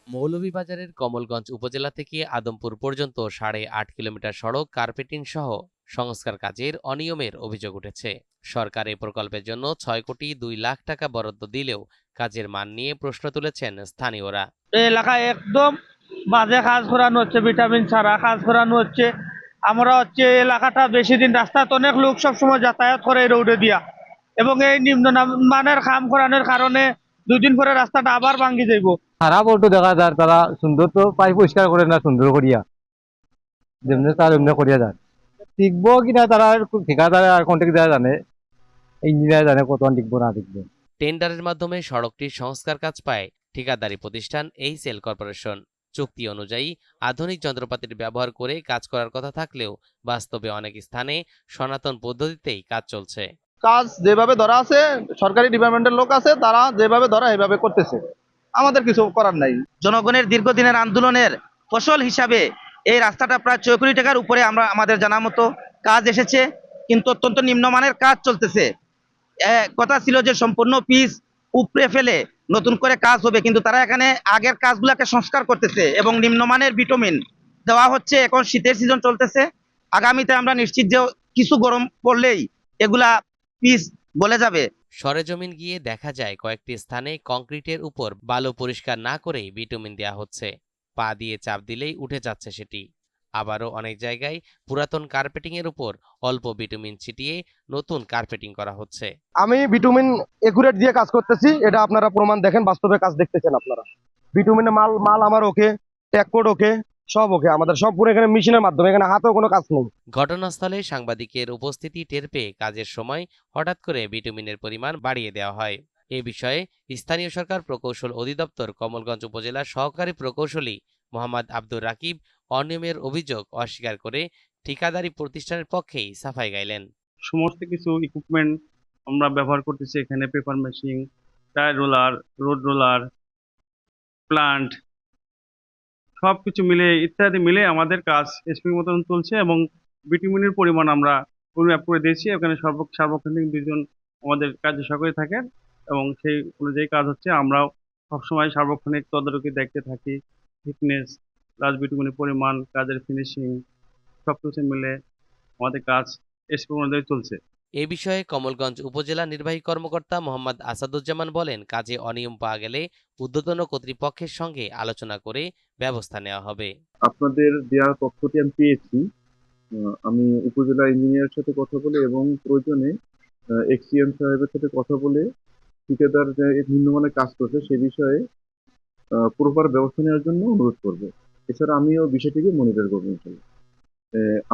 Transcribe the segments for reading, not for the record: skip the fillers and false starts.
মৌলভীবাজারের কমলগঞ্জ উপজেলা থেকে আদমপুর পর্যন্ত 8.5 কিলোমিটার সড়ক কার্পেটিং সহ সংস্কার কাজের অনিয়মের অভিযোগ উঠেছে। সরকার এই প্রকল্পের জন্য 6,02,00,000 টাকা বরাদ্দ দিলেও কাজের মান নিয়ে প্রশ্ন তুলেছেন স্থানীয়রা। এই এলাকায় একদম বাজে কাজ করানো হচ্ছে, ভিটামিন ছাড়া কাজ করানো হচ্ছে। আমরা এলাকাটা বেশি দিন রাস্তায় অনেক লোক সবসময় যাতায়াত করে এই রোডে দিয়া, এবং এই মানের কাম করানোর কারণে 2 দিন পরে রাস্তাটা আবার ভাঙ্গি যাইব। খারাপ অটো দেখা যায়, তারা সুন্দর তো পাই পরিষ্কার করে না, সুন্দর করিয়া যেমনি তার এমনি করিয়া যায়। টিকবো কিনা তারা ঠিকাদার আর কন্ট্রাক্টর জানে, ইঞ্জিনিয়ার জানে কত টিকবো না টিকবো। টেন্ডারের মাধ্যমে সড়কটির সংস্কার কাজ পায় ঠিকাদারি প্রতিষ্ঠান এইচএল কর্পোরেশন। চুক্তি অনুযায়ী আধুনিক যন্ত্রপাতির ব্যবহার করে কাজ করার কথা থাকলেও বাস্তবে অনেক স্থানে সনাতন পদ্ধতিতেই কাজ চলছে। কাজ যেভাবে ধরা আছে, সরকারি ডিপার্টমেন্টের লোক আছে, তারা যেভাবে ধরা এভাবে করতেছে, আমাদের কিছু করার নাই। জনগণের দীর্ঘদিনের আন্দোলনের ফসল হিসাবে এই রাস্তাটা প্রায় 6 কোটি টাকার উপরে আমাদের জানা মতো কাজ এসেছে, কিন্তু অত্যন্ত নিম্নমানের কাজ চলতেছে। কথা ছিল যে সম্পূর্ণ পিচ উপড়ে ফেলে নতুন করে কাজ হবে, কিন্তু তারা এখানে আগের কাজগুলোকে সংস্কার করতেছে এবং নিম্নমানের বিটুমিন দেওয়া হচ্ছে। এখন শীতের সিজন চলতেছে, আগামীতে আমরা নিশ্চিত যে কিছু গরম পড়লেই এগুলা পিচ বলে যাবে। সরেজমিন গিয়ে দেখা যায় কয়েকটি স্থানে কংক্রিটের উপর বালু পরিষ্কার না করেই বিটুমিন দেওয়া হচ্ছে। পা দিয়ে চাপ দিলেই উঠে যাচ্ছে সেটি। আবারও অনেক জায়গায় পুরাতন কার্পেটিং এর উপর অল্প বিটুমিন ছিটিয়ে নতুন কার্পেটিং করা হচ্ছে। আমি বিটুমিন একুরেট দিয়ে কাজ করতেছি, এটা আপনারা প্রমাণ দেখেন, বাস্তবে কাজ দেখতেছেন আপনারা। বিটুমিনের মাল মাল আমার ওকে, ট্যাককোড ওকে, সব ওকে, আমাদের সব পুরো এখানে মেশিনের মাধ্যমে, এখানে হাতেও কোনো কাজ নেই। ঘটনাস্থলে সাংবাদিকের উপস্থিতি টের পেয়ে কাজের সময় হঠাৎ করে বিটুমিনের পরিমাণ বাড়িয়ে দেওয়া হয়। এ বিষয়ে স্থানীয় সরকার প্রকৌশল অধিদপ্তর কমলগঞ্জ উপজেলার সহকারী প্রকৌশলী মোহাম্মদ আব্দুর রাকিব অনিয়মের অভিযোগ অস্বীকার করে ঠিকাদারি প্রতিষ্ঠানের পক্ষেই সাফাই গাইলেন। সমস্ত কিছু ইকুইপমেন্ট আমরা ব্যবহার করতেছি এখানে, paper machine, tyre roller, road roller, plant, সবকিছু মিলে ইত্যাদি মিলে আমাদের কাজ এসপির মতন চলছে এবং বিটুমিনের পরিমাণ আমরা পরিমাপ করে দিয়েছি। এখানে সার্বক্ষণিক 2 জন আমাদের কাজে সহকারী থাকেন এবং সেই অনুযায়ী কাজ হচ্ছে। আমরাও সবসময় সার্বক্ষণিক তদারকি দেখতে থাকি, ফিটনেস প্লাস বিটুমিনের পরিমাণ, কাজের ফিনিশিং সবকিছু মিলে আমাদের কাজ এসপি অনুযায়ী চলছে। এ বিষয়ে কমলগঞ্জ উপজেলা নির্বাহী কর্মকর্তা মোহাম্মদ আসাদুজ্জামান বলেন, কাজে অনিয়ম পাওয়া গেলে ঊর্ধ্বতন কর্তৃপক্ষের সঙ্গে আলোচনা করে ব্যবস্থা নেওয়া হবে। আপনাদের দেওয়ার তথ্যটি আমি পেয়েছি। আমি উপজেলা ইঞ্জিনিয়ারের সাথে কথা বলে এবং প্রয়োজনে এক্সিএম সাহেবের সাথে কথা বলে ঠিকাদার যে নিম্নমানের কাজ করছে সে বিষয়ে প্রপার ব্যবস্থা নেওয়ার জন্য অনুরোধ করব। এছাড়া আমিও বিষয়টিকে মনিটর করবো।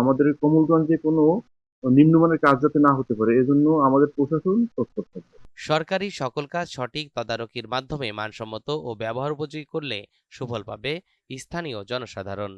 আমাদের কমলগঞ্জে কোনো নিম্নমানের কাজ যাতে না হতে পারে এজন্য আমাদের প্রশাসন তৎপর থাকবে। সরকারি সকল কাজ সঠিক তদারকির মাধ্যমে মানসম্মত ও ব্যবহার উপযোগী করলে সুফল পাবে স্থানীয় জনসাধারণ।